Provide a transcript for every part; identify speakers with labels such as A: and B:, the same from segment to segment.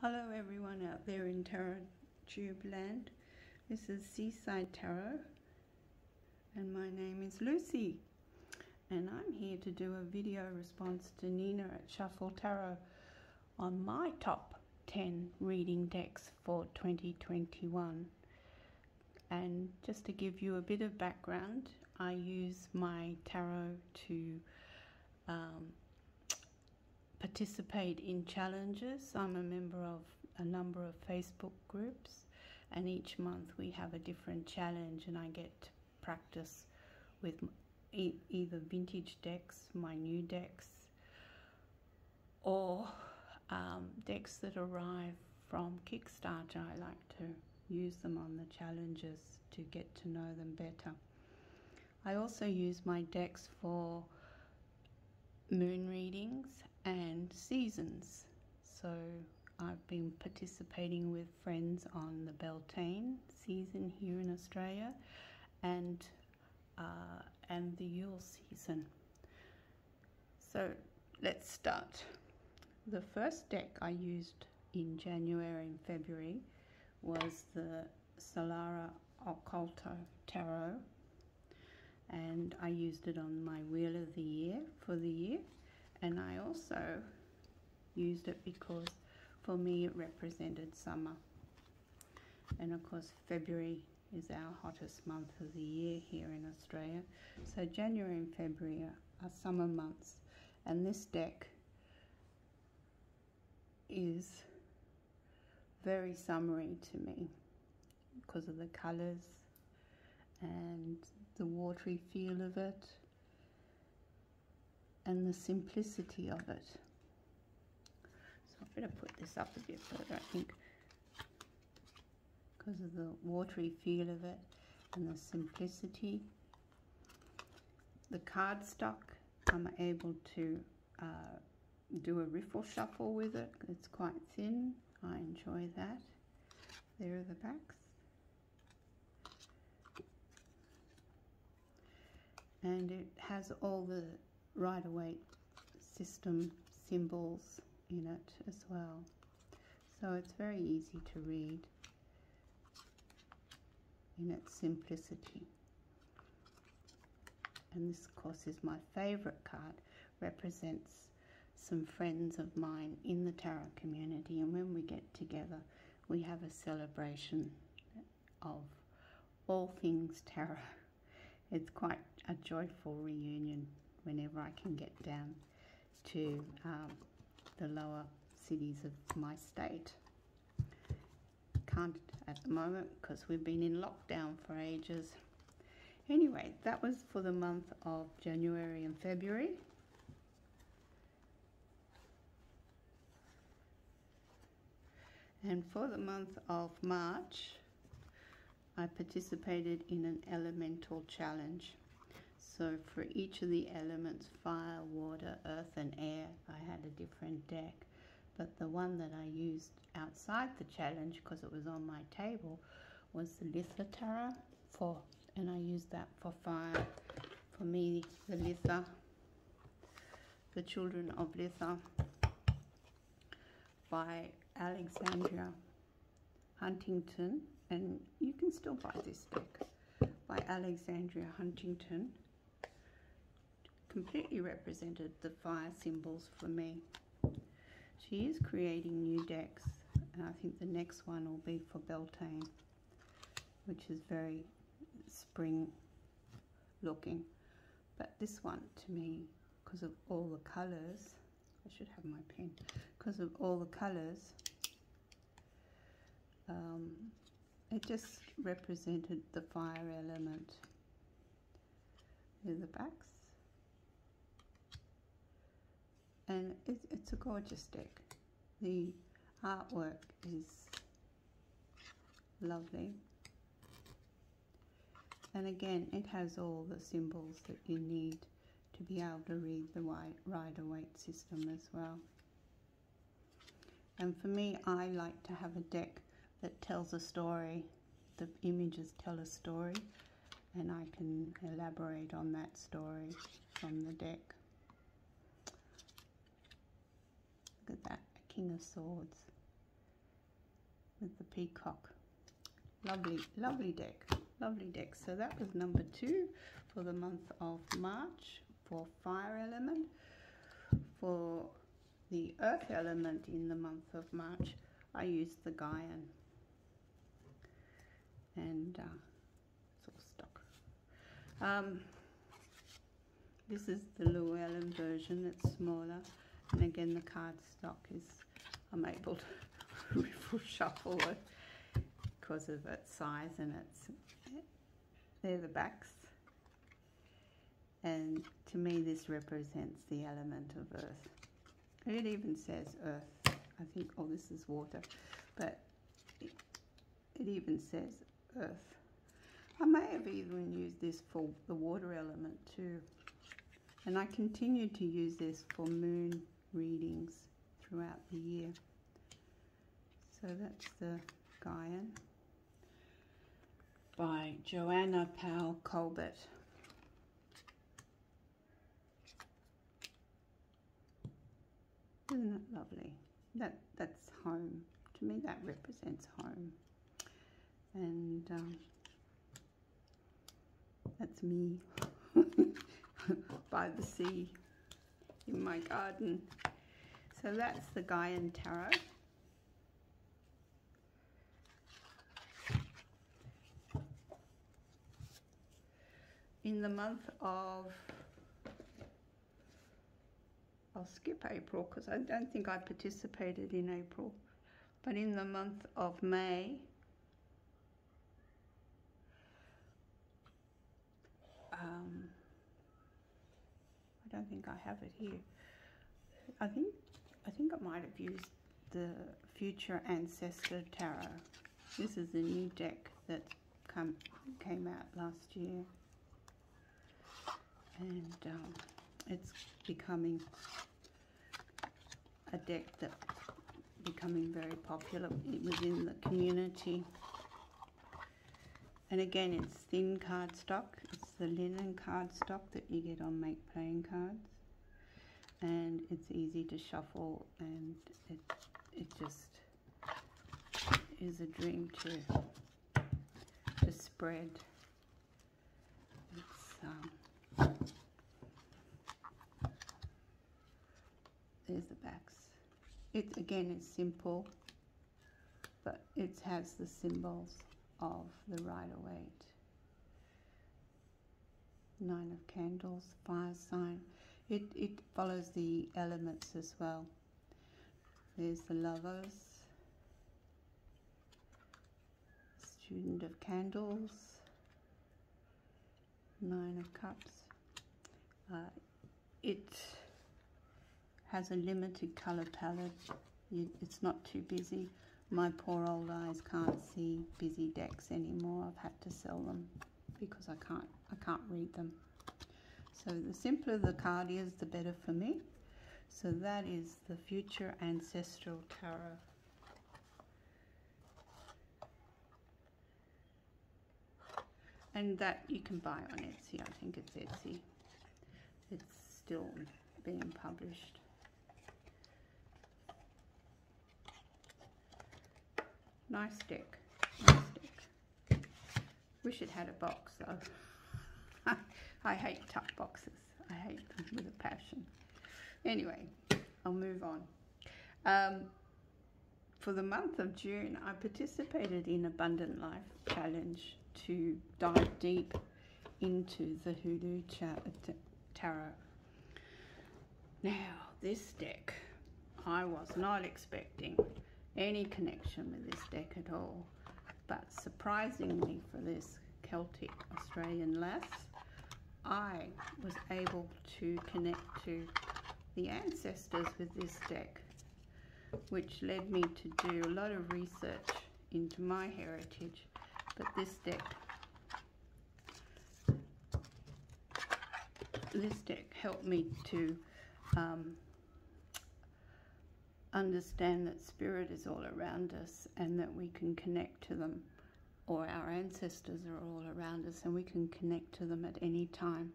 A: Hello everyone out there in Tarot Tube land. This is Seaside Tarot and my name is Lucy, and I'm here to do a video response to Nina at Shuffle Tarot on my top 10 reading decks for 2021. And just to give you a bit of background, I use my tarot to participate in challenges. I'm a member of a number of Facebook groups, and each month we have a different challenge, and I get to practice with either vintage decks, my new decks, or decks that arrive from Kickstarter. I like to use them on the challenges to get to know them better. I also use my decks for moon readings and seasons. So I've been participating with friends on the Beltane season here in Australia and the Yule season. So let's start. The first deck I used in January and February was the Solara Occulto Tarot, and I used it on my Wheel of the Year for the year. And I also used it because for me it represented summer. And of course February is our hottest month of the year here in Australia. So January and February are summer months. And this deck is very summery to me because of the colours and the watery feel of it, and the simplicity of it. So I better put this up a bit further, I think, because of the watery feel of it and the simplicity. The cardstock, I'm able to do a riffle shuffle with it. It's quite thin. I enjoy that. There are the backs. And it has all the Rider-Waite system symbols in it as well. So it's very easy to read in its simplicity. And this, of course, is my favourite card. Represents some friends of mine in the tarot community, and when we get together we have a celebration of all things tarot. It's quite a joyful reunion whenever I can get down to the lower cities of my state. Can't at the moment because we've been in lockdown for ages. Anyway, that was for the month of January and February. And for the month of March, I participated in an elemental challenge. So for each of the elements, fire, water, earth and air, I had a different deck. But the one that I used outside the challenge, because it was on my table, was the Litha Tarot, and I used that for fire. For me, the Litha, the Children of Litha, by Alexandria Huntington, and you can still buy this deck by Alexandria Huntington. Completely represented the fire symbols for me. She is creating new decks, and I think the next one will be for Beltane, which is very spring looking. But this one, to me, because of all the colours, I should have my pen, because of all the colours, it just represented the fire element. Here are the backs, and it's a gorgeous deck. The artwork is lovely, and again it has all the symbols that you need to be able to read the Rider-Waite system as well. And for me, I like to have a deck that tells a story. The images tell a story, and I can elaborate on that story from the deck. Look at that, a King of Swords. with the peacock. Lovely, lovely deck. Lovely deck. So that was number 2 for the month of March for fire element. For the earth element in the month of March, I used the Gaian. And it's all stock. This is the Llewellyn version, it's smaller. And again, the card stock is, I'm able to shuffle it because of its size, and they're the backs. And to me, this represents the element of earth. It even says earth. I think, oh, this is water, but it even says earth. I may have even used this for the water element too. And I continue to use this for moon readings throughout the year. So that's the Gaian by Joanna Powell Colbert. Isn't it lovely? That's home. To me, that represents home. And that's me by the sea in my garden. So that's the Gaian Tarot. In the month of, I'll skip April because I don't think I participated in April, but in the month of May, I don't think I have it here. I think I might have used the Future Ancestor Tarot. This is the new deck that came out last year, and it's becoming a deck that's becoming very popular within the community. And again, it's thin cardstock. It's the linen cardstock that you get on Make Playing Cards, and it's easy to shuffle, and it just is a dream to spread. It's there's the backs. It again is simple, but it has the symbols of the Rider-Waite, 9 of Candles, fire sign. It follows the elements as well. There's the Lovers, Student of Candles, 9 of Cups. It has a limited colour palette. It's not too busy. My poor old eyes can't see busy decks anymore. I've had to sell them because I can't read them. So the simpler the card is, the better for me. So that is the Future Ancestral Tarot. And that you can buy on Etsy. I think it's Etsy. It's still being published. Nice deck. Nice deck. Wish it had a box though. I hate tuck boxes. I hate them with a passion. Anyway, I'll move on. For the month of June, I participated in Abundant Life Challenge to dive deep into the Hoodoo Tarot. Now, this deck, I was not expecting any connection with this deck at all, but surprisingly for this Celtic Australian lass, I was able to connect to the ancestors with this deck, which led me to do a lot of research into my heritage. But this deck helped me to understand that spirit is all around us and that we can connect to them, or our ancestors are all around us and we can connect to them at any time.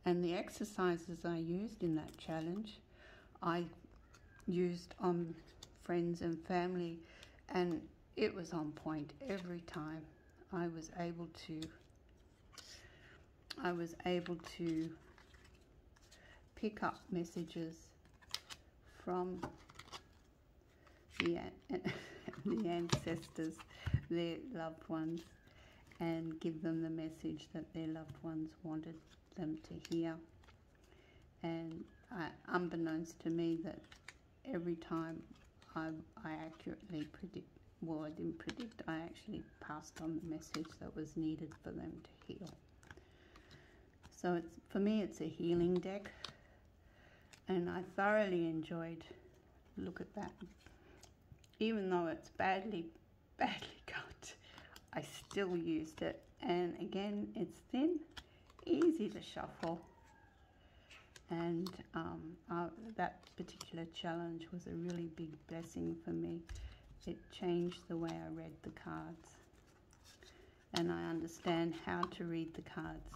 A: And the exercises I used in that challenge, I used on friends and family, and it was on point every time. I was able to pick up messages from the ancestors, their loved ones, and give them the message that their loved ones wanted them to hear. And unbeknownst to me, that every time I accurately predict, well, I didn't predict, I actually passed on the message that was needed for them to heal. So for me it's a healing deck, and I thoroughly enjoyed, look at that, even though it's badly cut, I still used it. And again, it's thin, easy to shuffle, and that particular challenge was a really big blessing for me. It changed the way I read the cards, and I understand how to read the cards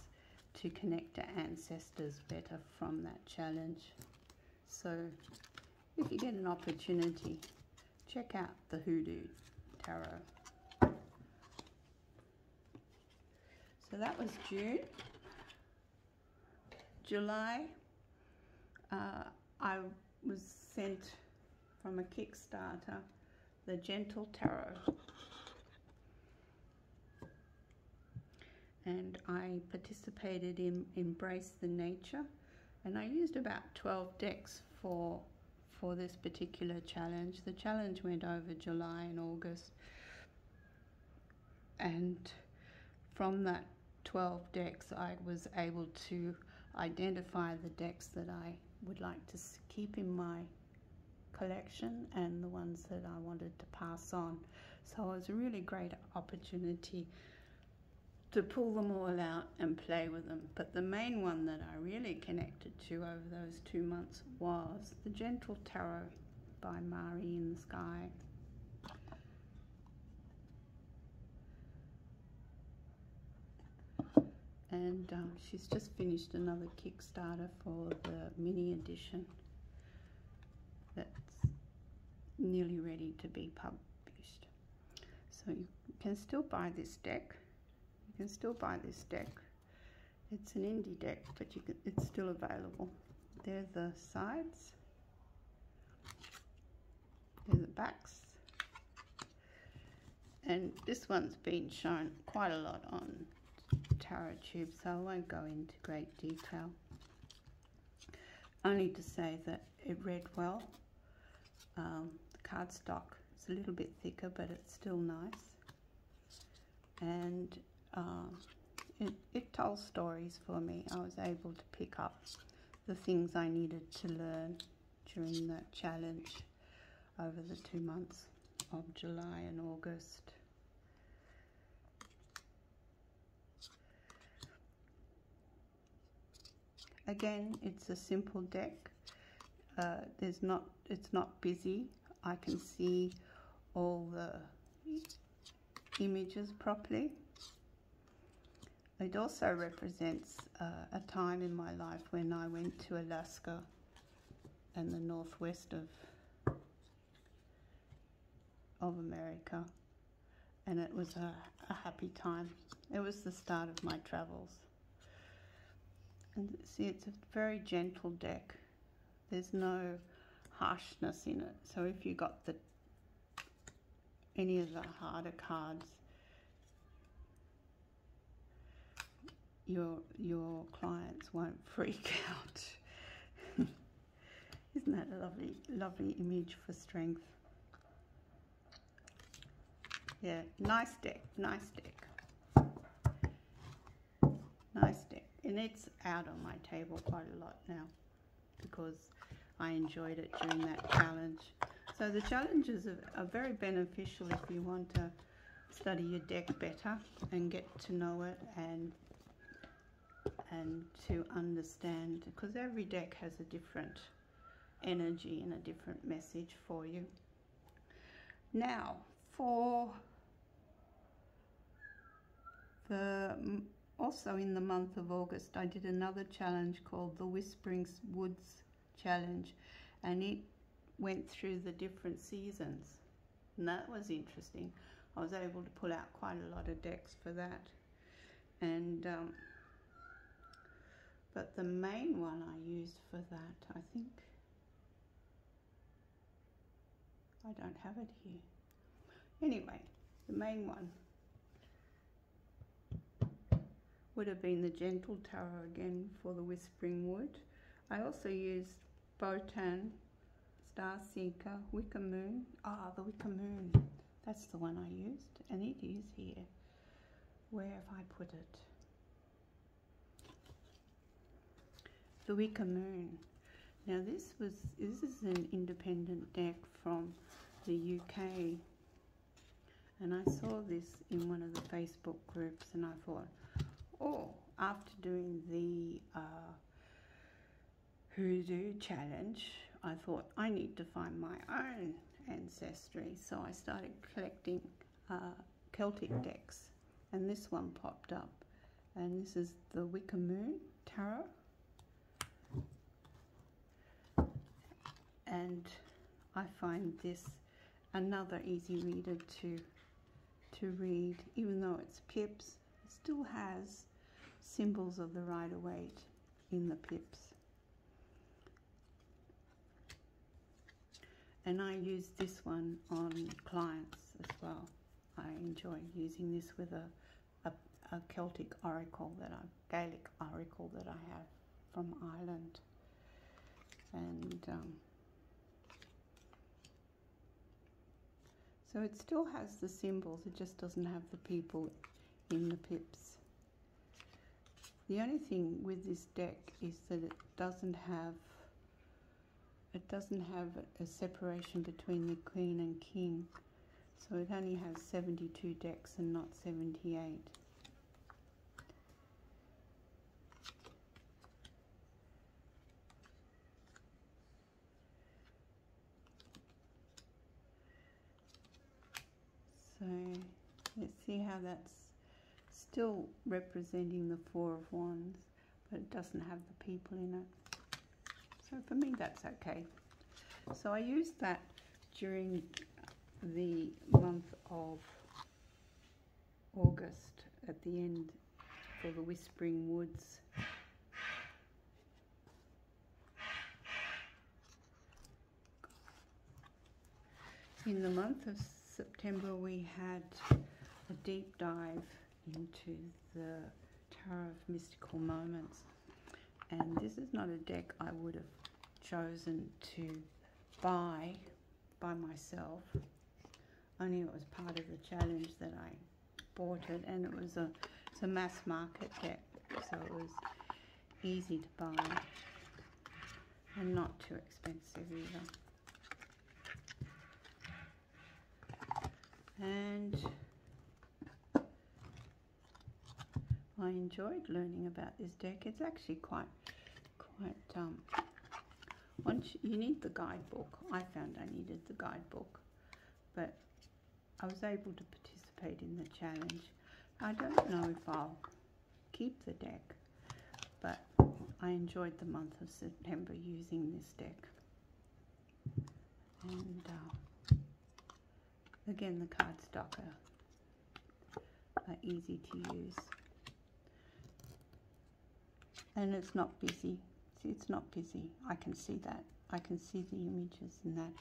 A: to connect to ancestors better from that challenge. So if you get an opportunity, check out the Hoodoo Tarot. So that was June. July, I was sent from a Kickstarter the Gentle Tarot, and I participated in Embrace the Nature, and I used about 12 decks for this particular challenge. The challenge went over July and August, and from that 12 decks I was able to identify the decks that I would like to keep in my collection and the ones that I wanted to pass on. So it was a really great opportunity to pull them all out and play with them. But the main one that I really connected to over those 2 months was the Gentle Tarot by Mari in the Sky. And she's just finished another Kickstarter for the mini edition that's nearly ready to be published. So you can still buy this deck. You can still buy this deck. It's an indie deck, but it's still available. There are the sides. There are the backs. And this one's been shown quite a lot on Tarot Tube, so I won't go into great detail. Only to say that it read well. The cardstock is a little bit thicker, but it's still nice. And it told stories for me. I was able to pick up the things I needed to learn during that challenge over the 2 months of July and August. Again, it's a simple deck. It's not busy. I can see all the images properly. It also represents a time in my life when I went to Alaska and the northwest of America, and it was a happy time. It was the start of my travels. And see, it's a very gentle deck. There's no harshness in it. So if you got any of the harder cards, your clients won't freak out. Isn't that a lovely image for strength? Yeah, nice deck, nice deck. Nice deck. And it's out on my table quite a lot now because I enjoyed it during that challenge. So the challenges are very beneficial if you want to study your deck better and get to know it and to understand, because every deck has a different energy and a different message for you. Now, also in the month of August, I did another challenge called the Whispering Woods Challenge, and it went through the different seasons. and that was interesting. I was able to pull out quite a lot of decks for that. And but the main one I used for that, I think, I don't have it here. Anyway, the main one would have been the Gentle Tarot again for the Whispering Wood. I also used Botan, Star Seeker, Wicca Moon. Ah, the Wicca Moon. That's the one I used, and it is here. Where have I put it? The Wicca Moon. Now this is an independent deck from the UK, and I saw this in one of the Facebook groups, and I thought, oh, after doing the Hoodoo challenge, I thought I need to find my own ancestry. So I started collecting Celtic decks, and this one popped up, and this is the Wicca Moon Tarot. And I find this another easy reader to read. Even though it's pips, it still has symbols of the Rider-Waite in the pips. And I use this one on clients as well. I enjoy using this with a Celtic oracle, Gaelic oracle that I have from Ireland. And so it still has the symbols, it just doesn't have the people in the pips. The only thing with this deck is that it doesn't have a separation between the Queen and King. So it only has 72 decks and not 78. So let's see how that's still representing the Four of Wands, but it doesn't have the people in it. So for me that's okay. So I used that during the month of August at the end for the Whispering Woods. In the month of September we had a deep dive into the Tarot of Mystical Moments, and this is not a deck I would have chosen to buy by myself, only it was part of the challenge that I bought it, and it's a mass market deck, so it was easy to buy and not too expensive either. And I enjoyed learning about this deck. It's actually quite once you need the guidebook. I found I needed the guidebook, but I was able to participate in the challenge. I don't know if I'll keep the deck, but I enjoyed the month of September using this deck. And again, the cardstock are easy to use, and it's not busy. See, it's not busy. I can see that. I can see the images in that.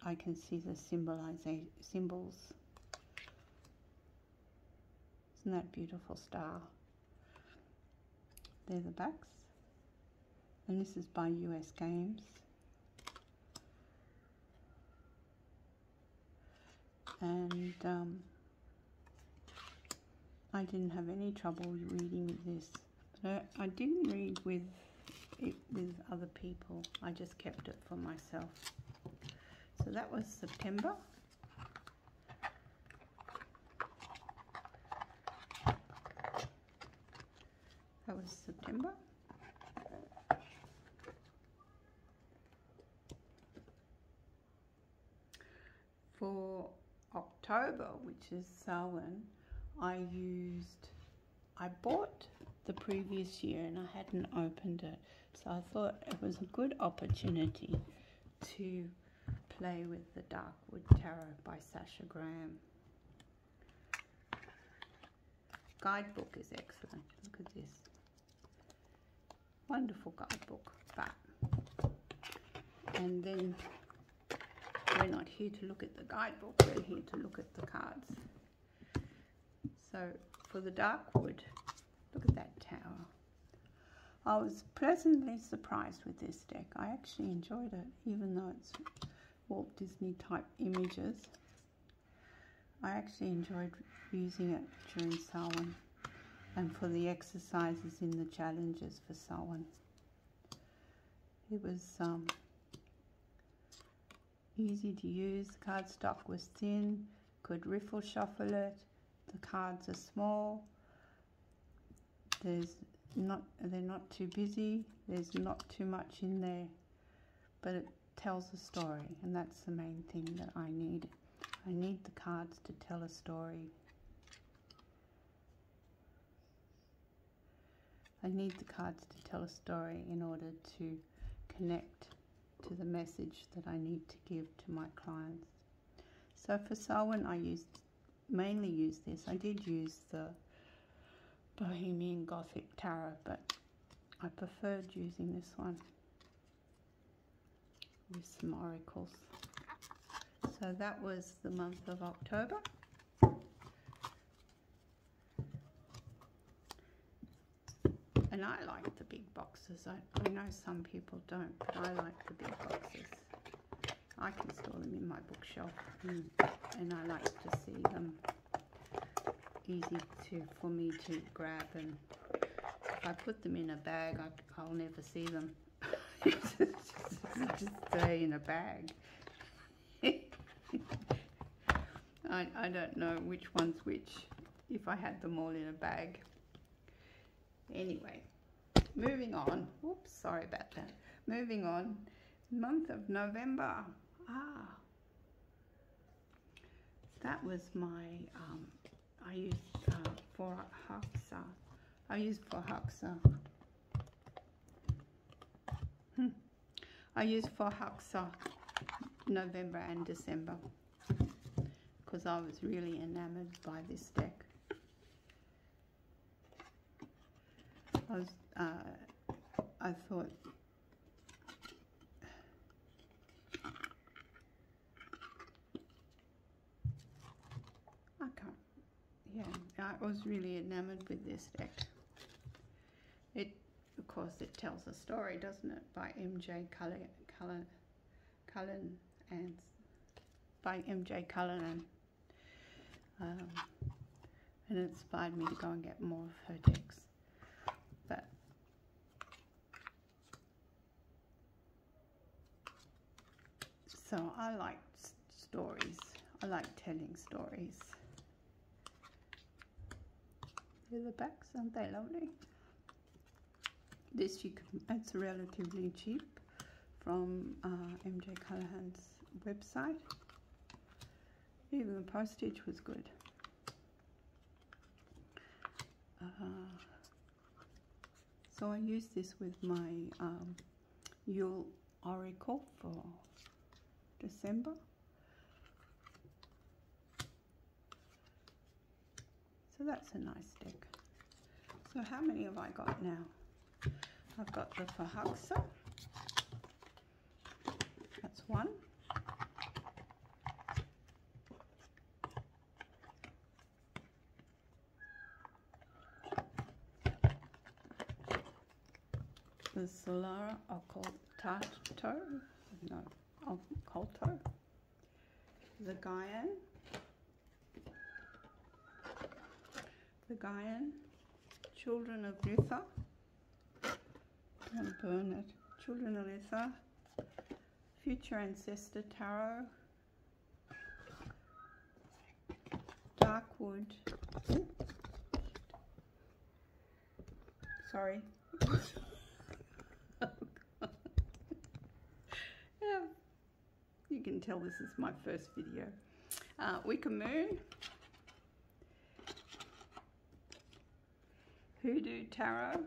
A: I can see the symbols. Isn't that beautiful star? They're the backs, and this is by US Games. And I didn't have any trouble reading with this, but I didn't read with it with other people. I just kept it for myself. So that was September. That was September. For October, which is Samhain, I bought the previous year and I hadn't opened it, so I thought it was a good opportunity to play with the Darkwood Tarot by Sasha Graham. Guidebook is excellent. Look at this. Wonderful guidebook. But, and then we're not here to look at the guidebook, we're here to look at the cards. So for the Darkwood, look at that tower. I was pleasantly surprised with this deck. I actually enjoyed it, even though it's Walt Disney type images. I actually enjoyed using it during Samhain and for the exercises in the challenges for Samhain. It was easy to use. The cardstock was thin, could riffle shuffle it. The cards are small. They're not too busy. There's not too much in there, but it tells a story, and that's the main thing that I need. I need the cards to tell a story. I need the cards to tell a story in order to connect to the message that I need to give to my clients. So for Samhain, I mainly used this. I did use the Bohemian Gothic Tarot, but I preferred using this one with some oracles. So that was the month of October. And I like the big boxes. I know some people don't, but I like the big boxes. I can store them in my bookshelf, and I like to see them easy for me to grab. And if I put them in a bag, I'll never see them. just stay in a bag. I don't know which one's which if I had them all in a bag. Anyway, moving on. Oops, sorry about that. Moving on. Month of November. That was my, I used Förhäxa. I used Förhäxa. I used Förhäxa November and December because I was really enamored by this deck. I thought I was really enamored with this deck. Of course, it tells a story, doesn't it? By MJ Cullen and by MJ Cullen, and it inspired me to go and get more of her decks. But so I like stories. I like telling stories. They're the backs, aren't they lovely? This it's relatively cheap from MJ Callahan's website. Even the postage was good. So I used this with my Yule Oracle for December. So that's a nice deck. So how many have I got now? I've got the Förhäxa. That's one. The Solara Occulto. No, Occulto. The Gaian. The Gaian. Children of Litha. And burn it. Children of Litha. Future Ancestor Tarot. Darkwood. Sorry. Yeah, you can tell this is my first video. Wicca Moon. Hoodoo Tarot.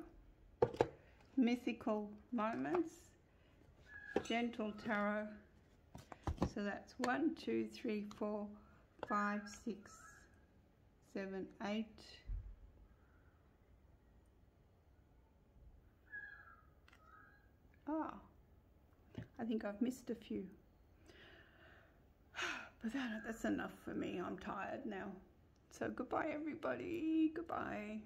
A: Mythical Moments. Gentle Tarot. So that's 1, 2, 3, 4, 5, 6, 7, 8. Ah, I think I've missed a few. But that's enough for me. I'm tired now. So goodbye, everybody. Goodbye.